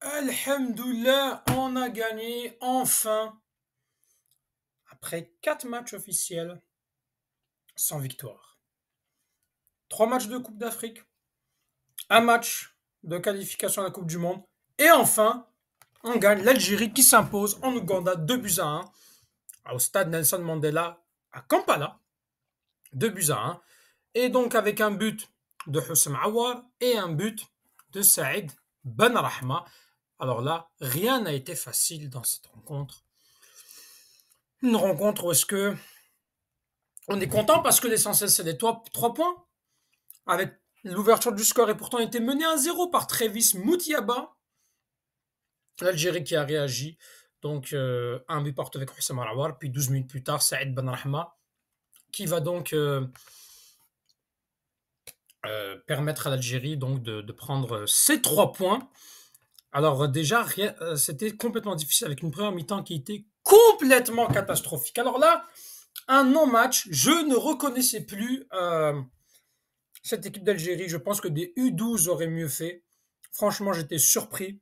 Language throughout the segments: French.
Alhamdoulilah, on a gagné enfin après 4 matchs officiels sans victoire. 3 matchs de Coupe d'Afrique, un match de qualification à la Coupe du Monde et enfin on gagne l'Algérie qui s'impose en Ouganda 2-1 au stade Nelson Mandela à Kampala, 2-1 et donc avec un but de Houssem Aouar et un but de Saïd Benrahma. Alors là, rien n'a été facile dans cette rencontre. Une rencontre où est-ce que on est content parce que l'essentiel c'est les 3 points. Avec l'ouverture du score et pourtant été mené à 0 par Travis Moutiaba. L'Algérie qui a réagi. Donc un but partout avec Houssem Aouar. Puis 12 minutes plus tard, Saïd Benrahma qui va donc permettre à l'Algérie donc de prendre ces 3 points. Alors déjà, c'était complètement difficile avec une première mi-temps qui était complètement catastrophique. Alors là, un non-match, je ne reconnaissais plus cette équipe d'Algérie. Je pense que des U12 auraient mieux fait. Franchement, j'étais surpris.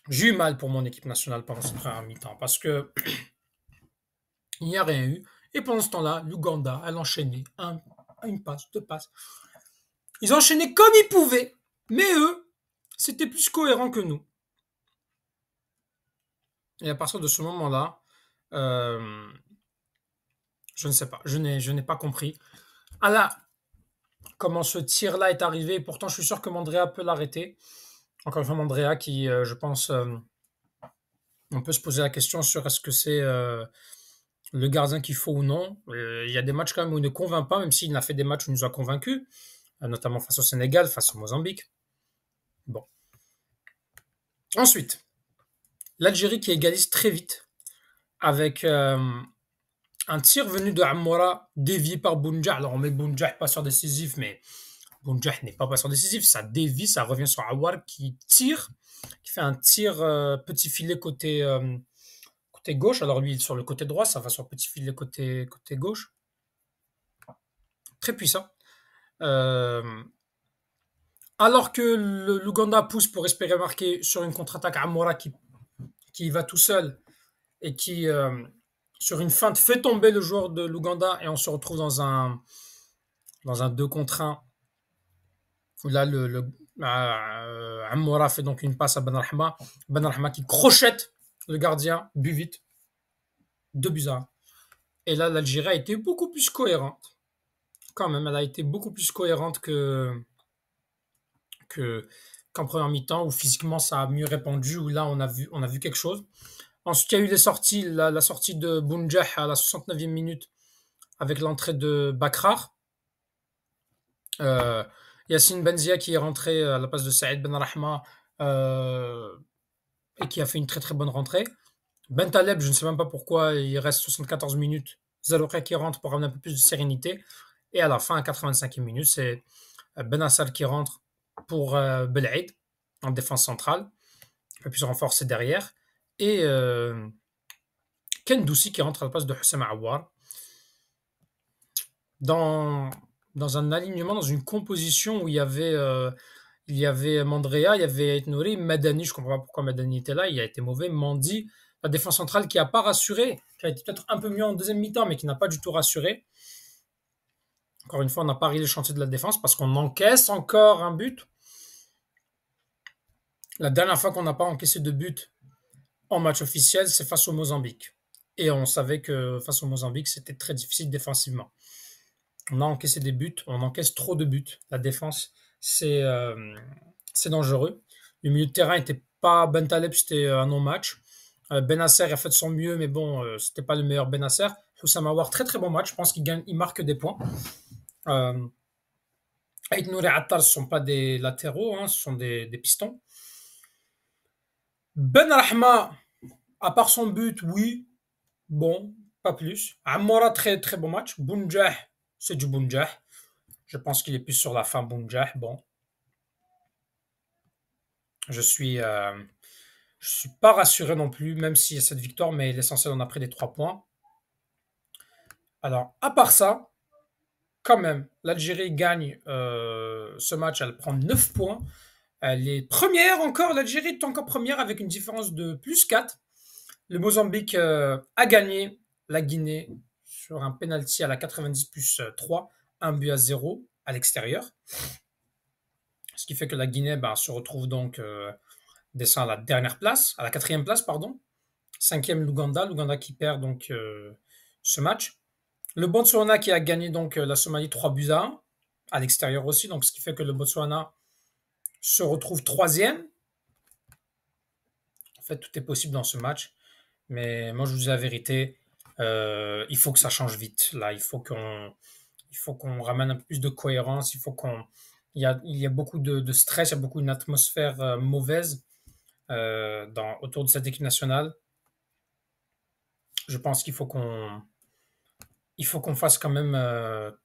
J'ai eu mal pour mon équipe nationale pendant cette première mi-temps parce que il n'y a rien eu. Et pendant ce temps-là, l'Ouganda, elle enchaînait une passe, 2 passes. Ils enchaînaient comme ils pouvaient, mais eux, c'était plus cohérent que nous. Et à partir de ce moment-là, je ne sais pas, je n'ai pas compris. Ah là, comment ce tir-là est arrivé, et pourtant je suis sûr que Mandrea peut l'arrêter. Encore une fois, Mandrea qui, je pense, on peut se poser la question sur est-ce que c'est le gardien qu'il faut ou non. Il y a des matchs quand même où il ne convainc pas, même s'il a fait des matchs où il nous a convaincus, notamment face au Sénégal, face au Mozambique. Bon. Ensuite, l'Algérie qui égalise très vite avec un tir venu de Amoura dévié par Bounjah. Alors on met Bounjah passeur décisif, mais Bounjah n'est pas passeur décisif. Ça dévie, ça revient sur Aouar qui tire, qui fait un tir petit filet côté gauche. Alors lui, sur le côté droit, ça va sur le petit filet côté gauche. Très puissant. Alors que l'Ouganda pousse pour espérer marquer sur une contre-attaque, Amoura qui va tout seul et qui, sur une feinte, fait tomber le joueur de l'Ouganda et on se retrouve dans un 2 contre 1 où là, Amoura fait donc une passe à Benrahma. Benrahma qui crochette le gardien, but vite. 2-1. Et là, l'Algérie a été beaucoup plus cohérente. Quand même, elle a été beaucoup plus cohérente qu'en première mi-temps, où physiquement ça a mieux répondu, où là on a vu quelque chose. Ensuite, il y a eu les sorties, la sortie de Bounjah à la 69e minute avec l'entrée de Bakrar. Yassine Benzia qui est rentré à la place de Saïd Benrahma et qui a fait une très très bonne rentrée. Bentaleb, je ne sais même pas pourquoi, il reste 74 minutes. Zalouka qui rentre pour amener un peu plus de sérénité. Et à la fin, à 85e minute, c'est Benassar qui rentre pour Belaïd en défense centrale, un peu plus renforcé derrière. Et Ken Doussi qui rentre à la place de Houssem Aouar. Dans un alignement, dans une composition où il y avait Mandrea, il y avait Nouri, Madani, je ne comprends pas pourquoi Madani était là, il a été mauvais. Mandi, la défense centrale qui n'a pas rassuré, qui a été peut-être un peu mieux en deuxième mi-temps, mais qui n'a pas du tout rassuré. Encore une fois, on n'a pas réglé le chantier de la défense parce qu'on encaisse encore un but. La dernière fois qu'on n'a pas encaissé de but en match officiel, c'est face au Mozambique. Et on savait que face au Mozambique, c'était très difficile défensivement. On a encaissé des buts, on encaisse trop de buts. La défense, c'est dangereux. Le milieu de terrain n'était pas Bentaleb, c'était un non-match. Benasser a fait de son mieux, mais bon, c'était pas le meilleur Benasser. Houssam Aouar, très très bon match. Je pense qu'il marque des points. Aït Nouri et Attar, ce ne sont pas des latéraux, hein, ce sont des pistons. Benrahma, à part son but, oui, bon, pas plus. Amoura, très très bon match. Bounjah, c'est du Bounjah. Je pense qu'il est plus sur la fin, Bounjah. Bon. Je suis pas rassuré non plus, même s'il y a cette victoire, mais l'essentiel, on a pris les 3 points. Alors, à part ça, quand même, l'Algérie gagne ce match, elle prend 9 points. Elle est première encore, l'Algérie est encore première avec une différence de plus 4. Le Mozambique a gagné la Guinée sur un penalty à la 90 plus 3, 1-0 à l'extérieur. Ce qui fait que la Guinée se retrouve donc, descend à la dernière place, à la quatrième place, pardon. Cinquième l'Ouganda qui perd donc ce match. Le Botswana qui a gagné donc la Somalie 3-1 à l'extérieur aussi, donc ce qui fait que le Botswana se retrouve troisième. En fait, tout est possible dans ce match, mais moi je vous dis la vérité, il faut que ça change vite. Là, il faut qu'on ramène un peu plus de cohérence. Il y a beaucoup de stress, il y a beaucoup d'une atmosphère mauvaise autour de cette équipe nationale. Je pense il faut qu'on fasse quand même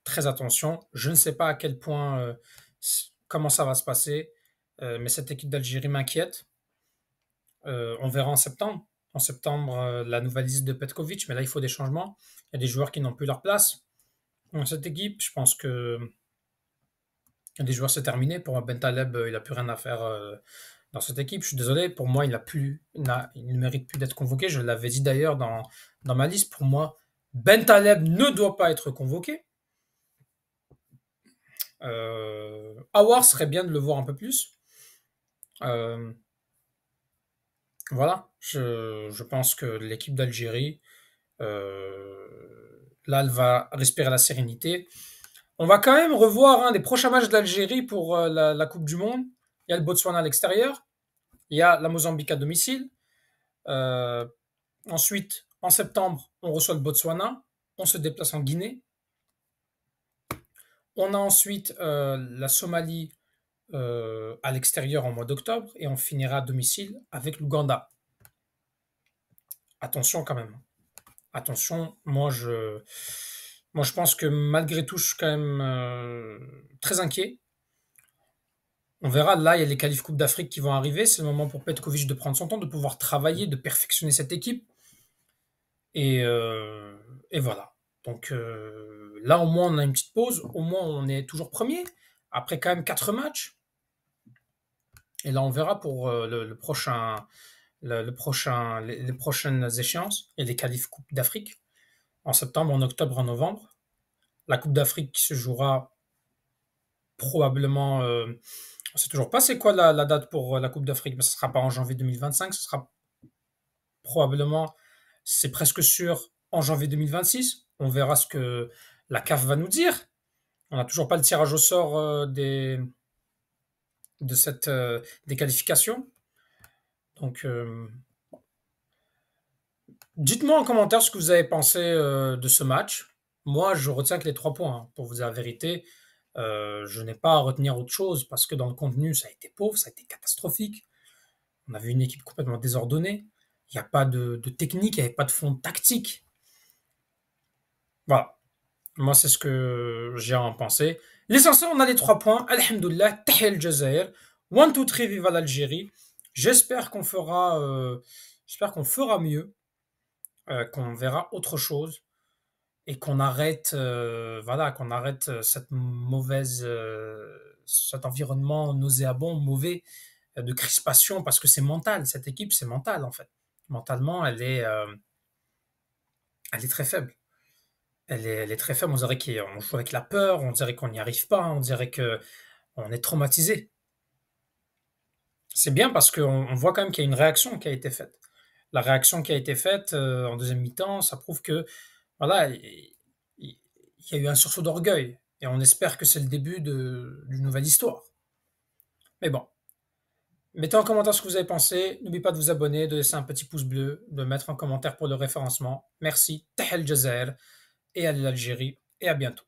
très attention. Je ne sais pas à quel point, comment ça va se passer, mais cette équipe d'Algérie m'inquiète. On verra en septembre. En septembre, la nouvelle liste de Petkovic, mais là, il faut des changements. Il y a des joueurs qui n'ont plus leur place dans cette équipe. Je pense que des joueurs, c'est terminé. Pour moi, Bentaleb, il n'a plus rien à faire dans cette équipe. Je suis désolé. Pour moi, il ne mérite plus d'être convoqué. Je l'avais dit d'ailleurs dans ma liste. Pour moi, Bentaleb ne doit pas être convoqué. Aouar serait bien de le voir un peu plus. Voilà, je pense que l'équipe d'Algérie, là, elle va respirer la sérénité. On va quand même revoir des prochains matchs d'Algérie pour la Coupe du Monde. Il y a le Botswana à l'extérieur, il y a la Mozambique à domicile. Ensuite, en septembre, on reçoit le Botswana, on se déplace en Guinée. On a ensuite la Somalie à l'extérieur en mois d'octobre et on finira à domicile avec l'Ouganda. Attention quand même. Attention, moi je pense que malgré tout, je suis quand même très inquiet. On verra, là, il y a les qualifs Coupe d'Afrique qui vont arriver. C'est le moment pour Petkovic de prendre son temps, de pouvoir travailler, de perfectionner cette équipe. Et, euh, et voilà. Donc là, au moins, on a une petite pause. Au moins, on est toujours premier. Après quand même 4 matchs. Et là, on verra pour le prochain, les prochaines échéances et les qualifs Coupe d'Afrique en septembre, en octobre, en novembre. La Coupe d'Afrique qui se jouera probablement. On ne sait toujours pas c'est quoi la date pour la Coupe d'Afrique, mais ce ne sera pas en janvier 2025, ce sera probablement, c'est presque sûr, en janvier 2026. On verra ce que la CAF va nous dire. On n'a toujours pas le tirage au sort des qualifications. Donc, dites-moi en commentaire ce que vous avez pensé de ce match. Moi, je retiens que les 3 points, hein, pour vous dire la vérité. Je n'ai pas à retenir autre chose parce que dans le contenu, ça a été pauvre, ça a été catastrophique. On avait une équipe complètement désordonnée. Il n'y a pas de technique, il n'y avait pas de fond tactique. Voilà. Moi, c'est ce que j'ai à en penser. L'essentiel, on a les 3 points. Alhamdoulilah, Tahel Jazair. 1, 2, 3, viva l'Algérie. J'espère qu'on fera mieux, qu'on verra autre chose et qu'on arrête, qu'on arrête cet environnement nauséabond, mauvais, de crispation, parce que c'est mental. Cette équipe, c'est mental en fait. Mentalement, elle est très faible. Elle est très faible. On dirait qu'on joue avec la peur, on dirait qu'on n'y arrive pas, on dirait que on est traumatisé. C'est bien parce qu'on voit quand même qu'il y a une réaction qui a été faite. La réaction qui a été faite en deuxième mi-temps, ça prouve que voilà, il y a eu un sursaut d'orgueil. Et on espère que c'est le début d'une nouvelle histoire. Mais bon, mettez en commentaire ce que vous avez pensé. N'oubliez pas de vous abonner, de laisser un petit pouce bleu, de mettre un commentaire pour le référencement. Merci. Tahel Jazair et à l'Algérie. Et à bientôt.